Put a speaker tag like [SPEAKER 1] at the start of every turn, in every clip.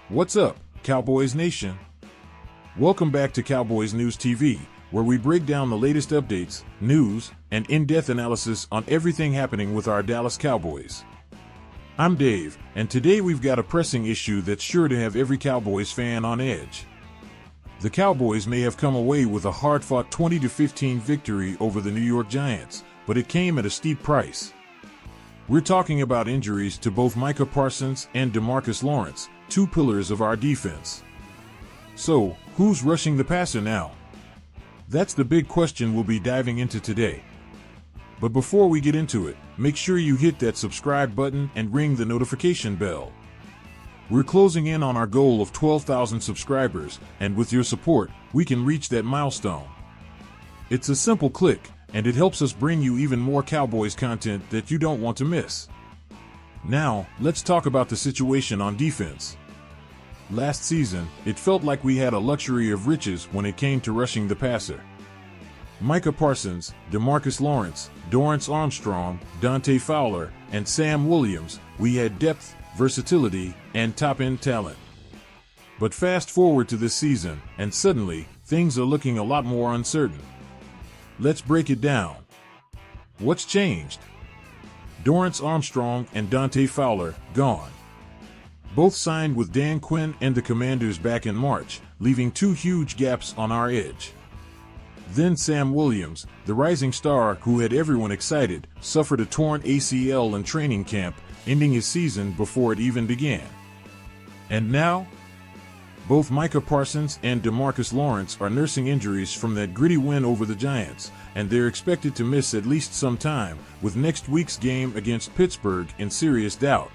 [SPEAKER 1] What's up, Cowboys Nation? Welcome back to Cowboys News TV, where we break down the latest updates, news, and in-depth analysis on everything happening with our Dallas Cowboys. I'm Dave, and today we've got a pressing issue that's sure to have every Cowboys fan on edge. The Cowboys may have come away with a hard-fought 20-15 victory over the New York Giants, but it came at a steep price. We're talking about injuries to both Micah Parsons and DeMarcus Lawrence, two pillars of our defense. So, who's rushing the passer now? That's the big question we'll be diving into today. But before we get into it, make sure you hit that subscribe button and ring the notification bell. We're closing in on our goal of 12,000 subscribers, and with your support, we can reach that milestone. It's a simple click, and it helps us bring you even more Cowboys content that you don't want to miss. Now, let's talk about the situation on defense. Last season, it felt like we had a luxury of riches when it came to rushing the passer. Micah Parsons, DeMarcus Lawrence, Dorance Armstrong, Dante Fowler, and Sam Williams, we had depth, versatility, and top-end talent. But fast forward to this season, and suddenly, things are looking a lot more uncertain. Let's break it down. What's changed? Dorance Armstrong and Dante Fowler, gone. Both signed with Dan Quinn and the Commanders back in March, leaving two huge gaps on our edge. Then Sam Williams, the rising star who had everyone excited, suffered a torn ACL in training camp, ending his season before it even began. And now? Both Micah Parsons and DeMarcus Lawrence are nursing injuries from that gritty win over the Giants, and they're expected to miss at least some time, with next week's game against Pittsburgh in serious doubt.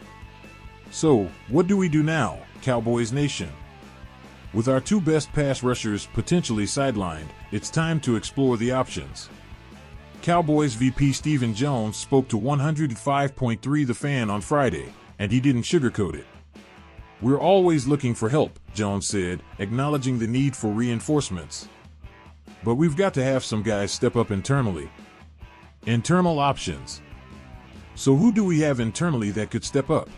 [SPEAKER 1] So, what do we do now, Cowboys Nation? With our two best pass rushers potentially sidelined, it's time to explore the options. Cowboys VP Stephen Jones spoke to 105.3 The Fan on Friday, and he didn't sugarcoat it. "We're always looking for help," Jones said, acknowledging the need for reinforcements. "But we've got to have some guys step up internally." Internal options. So who do we have internally that could step up?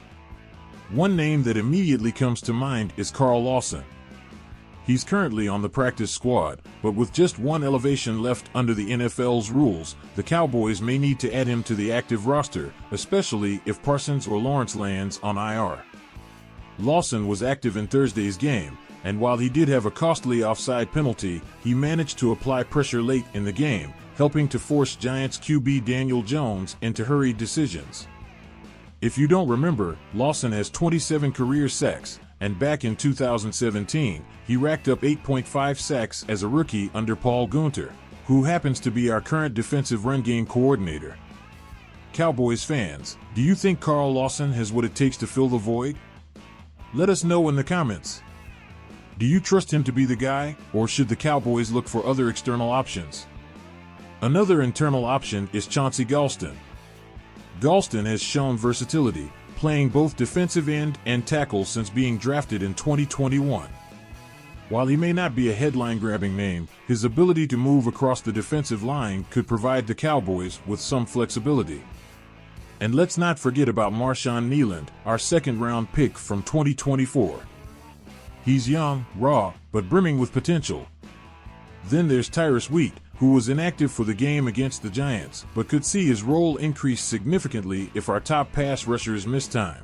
[SPEAKER 1] One name that immediately comes to mind is Carl Lawson. He's currently on the practice squad, but with just one elevation left under the NFL's rules, the Cowboys may need to add him to the active roster, especially if Parsons or Lawrence lands on IR. Lawson was active in Thursday's game, and while he did have a costly offside penalty, he managed to apply pressure late in the game, helping to force Giants QB Daniel Jones into hurried decisions. If you don't remember, Lawson has 27 career sacks, and back in 2017, he racked up 8.5 sacks as a rookie under Paul Guenther, who happens to be our current defensive run game coordinator. Cowboys fans, do you think Carl Lawson has what it takes to fill the void? Let us know in the comments. Do you trust him to be the guy, or should the Cowboys look for other external options? Another internal option is Chauncey Golston. Golston has shown versatility, playing both defensive end and tackle since being drafted in 2021. While he may not be a headline-grabbing name, his ability to move across the defensive line could provide the Cowboys with some flexibility. And let's not forget about Marshawn Kneeland, our second-round pick from 2024. He's young, raw, but brimming with potential. Then there's Tyrus Wheat, who was inactive for the game against the Giants, but could see his role increase significantly if our top pass rushers miss time.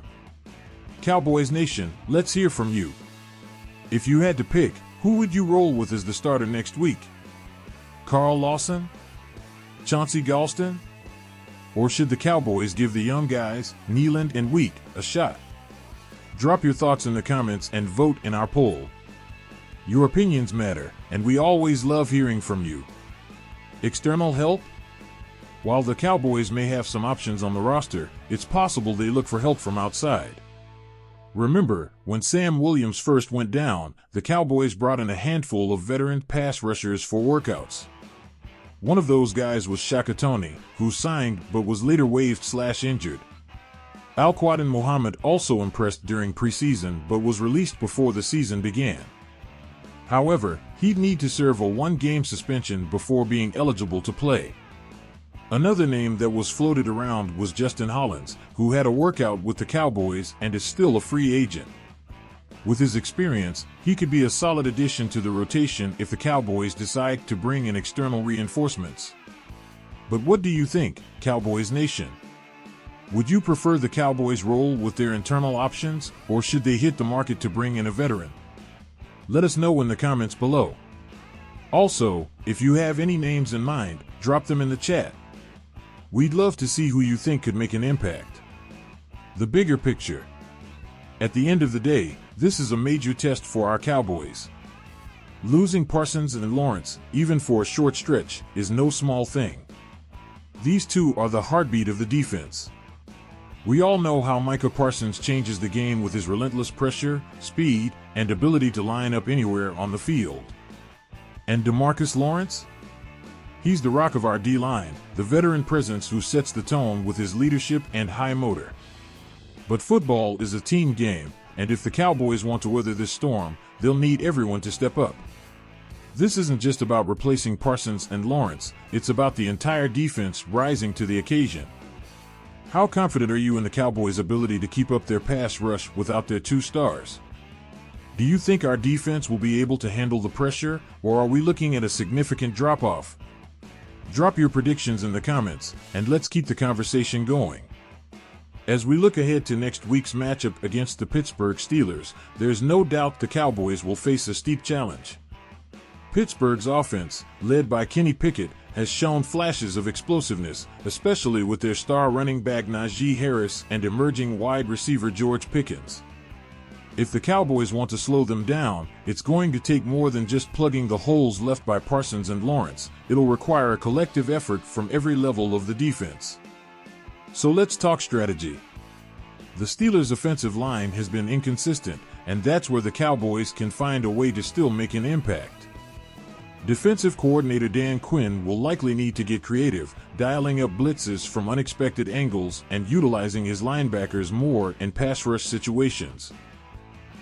[SPEAKER 1] Cowboys Nation, let's hear from you. If you had to pick, who would you roll with as the starter next week? Carl Lawson? Chauncey Golston? Or should the Cowboys give the young guys, Kneeland and Wheat, a shot? Drop your thoughts in the comments and vote in our poll. Your opinions matter, and we always love hearing from you. External help? While the Cowboys may have some options on the roster, it's possible they look for help from outside. Remember, when Sam Williams first went down, the Cowboys brought in a handful of veteran pass rushers for workouts. One of those guys was Shaka Toney, who signed but was later waived/injured. Al-Quadin Muhammad also impressed during preseason but was released before the season began. However, he'd need to serve a one-game suspension before being eligible to play. Another name that was floated around was Justin Hollins, who had a workout with the Cowboys and is still a free agent. With his experience, he could be a solid addition to the rotation if the Cowboys decide to bring in external reinforcements. But what do you think, Cowboys Nation? Would you prefer the Cowboys roll with their internal options, or should they hit the market to bring in a veteran? Let us know in the comments below. Also, if you have any names in mind, drop them in the chat. We'd love to see who you think could make an impact. The bigger picture. At the end of the day, this is a major test for our Cowboys. Losing Parsons and Lawrence, even for a short stretch, is no small thing. These two are the heartbeat of the defense. We all know how Micah Parsons changes the game with his relentless pressure, speed, and ability to line up anywhere on the field. And DeMarcus Lawrence? He's the rock of our D-line, the veteran presence who sets the tone with his leadership and high motor. But football is a team game, and if the Cowboys want to weather this storm, they'll need everyone to step up. This isn't just about replacing Parsons and Lawrence, it's about the entire defense rising to the occasion. How confident are you in the Cowboys' ability to keep up their pass rush without their two stars? Do you think our defense will be able to handle the pressure, or are we looking at a significant drop-off? Drop your predictions in the comments, and let's keep the conversation going. As we look ahead to next week's matchup against the Pittsburgh Steelers, there's no doubt the Cowboys will face a steep challenge. Pittsburgh's offense, led by Kenny Pickett, has shown flashes of explosiveness, especially with their star running back Najee Harris and emerging wide receiver George Pickens. If the Cowboys want to slow them down, it's going to take more than just plugging the holes left by Parsons and Lawrence. It'll require a collective effort from every level of the defense. So let's talk strategy. The Steelers' offensive line has been inconsistent, and that's where the Cowboys can find a way to still make an impact. Defensive coordinator Dan Quinn will likely need to get creative, dialing up blitzes from unexpected angles and utilizing his linebackers more in pass rush situations.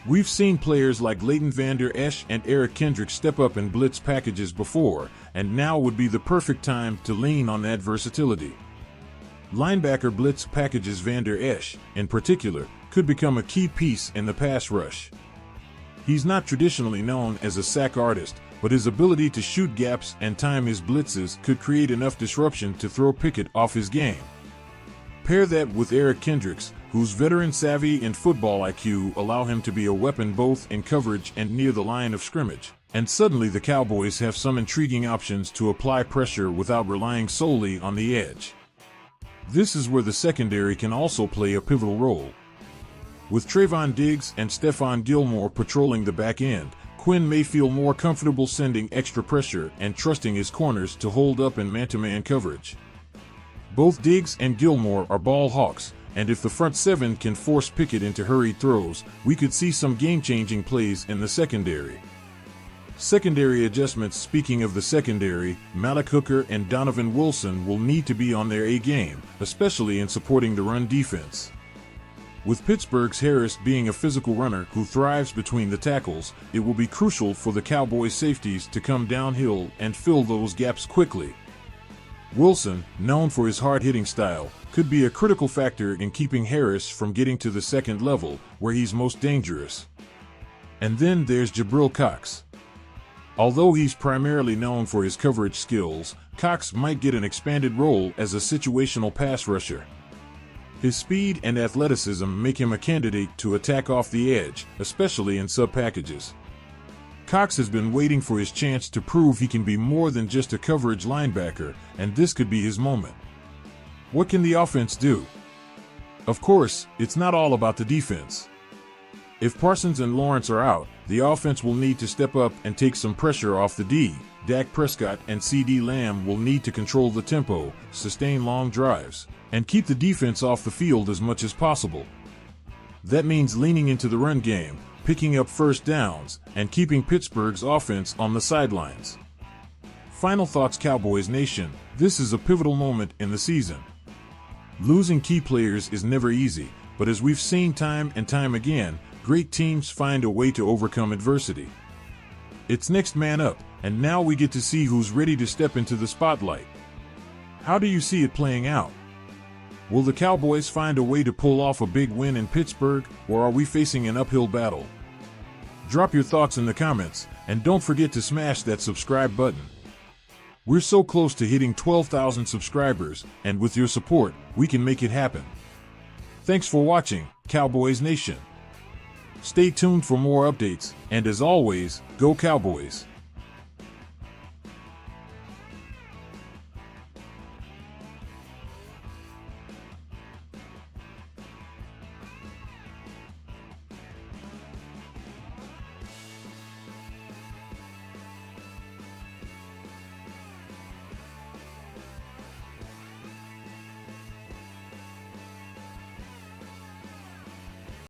[SPEAKER 1] We've seen players like Leighton Vander Esch and Eric Kendricks step up in blitz packages before, and now would be the perfect time to lean on that versatility. Linebacker blitz packages Vander Esch, in particular, could become a key piece in the pass rush. He's not traditionally known as a sack artist, but his ability to shoot gaps and time his blitzes could create enough disruption to throw Pickett off his game. Pair that with Eric Kendricks, whose veteran savvy and football IQ allow him to be a weapon both in coverage and near the line of scrimmage, and suddenly the Cowboys have some intriguing options to apply pressure without relying solely on the edge. This is where the secondary can also play a pivotal role. With Trayvon Diggs and Stephon Gilmore patrolling the back end, Quinn may feel more comfortable sending extra pressure and trusting his corners to hold up in man-to-man coverage. Both Diggs and Gilmore are ball hawks, and if the front seven can force Pickett into hurried throws, we could see some game-changing plays in the secondary. Secondary adjustments. Speaking of the secondary, Malik Hooker and Donovan Wilson will need to be on their A-game, especially in supporting the run defense. With Pittsburgh's Harris being a physical runner who thrives between the tackles, it will be crucial for the Cowboys' safeties to come downhill and fill those gaps quickly. Wilson, known for his hard-hitting style, could be a critical factor in keeping Harris from getting to the second level, where he's most dangerous. And then there's Jabril Cox. Although he's primarily known for his coverage skills, Cox might get an expanded role as a situational pass rusher. His speed and athleticism make him a candidate to attack off the edge, especially in sub-packages. Cox has been waiting for his chance to prove he can be more than just a coverage linebacker, and this could be his moment. What can the offense do? Of course, it's not all about the defense. If Parsons and Lawrence are out, the offense will need to step up and take some pressure off the D. Dak Prescott and CeeDee Lamb will need to control the tempo, sustain long drives, and keep the defense off the field as much as possible. That means leaning into the run game, picking up first downs, and keeping Pittsburgh's offense on the sidelines. Final thoughts, Cowboys Nation. This is a pivotal moment in the season. Losing key players is never easy, but as we've seen time and time again, great teams find a way to overcome adversity. It's next man up, and now we get to see who's ready to step into the spotlight. How do you see it playing out? Will the Cowboys find a way to pull off a big win in Pittsburgh, or are we facing an uphill battle? Drop your thoughts in the comments, and don't forget to smash that subscribe button. We're so close to hitting 12,000 subscribers, and with your support, we can make it happen. Thanks for watching, Cowboys Nation. Stay tuned for more updates, and as always, go Cowboys!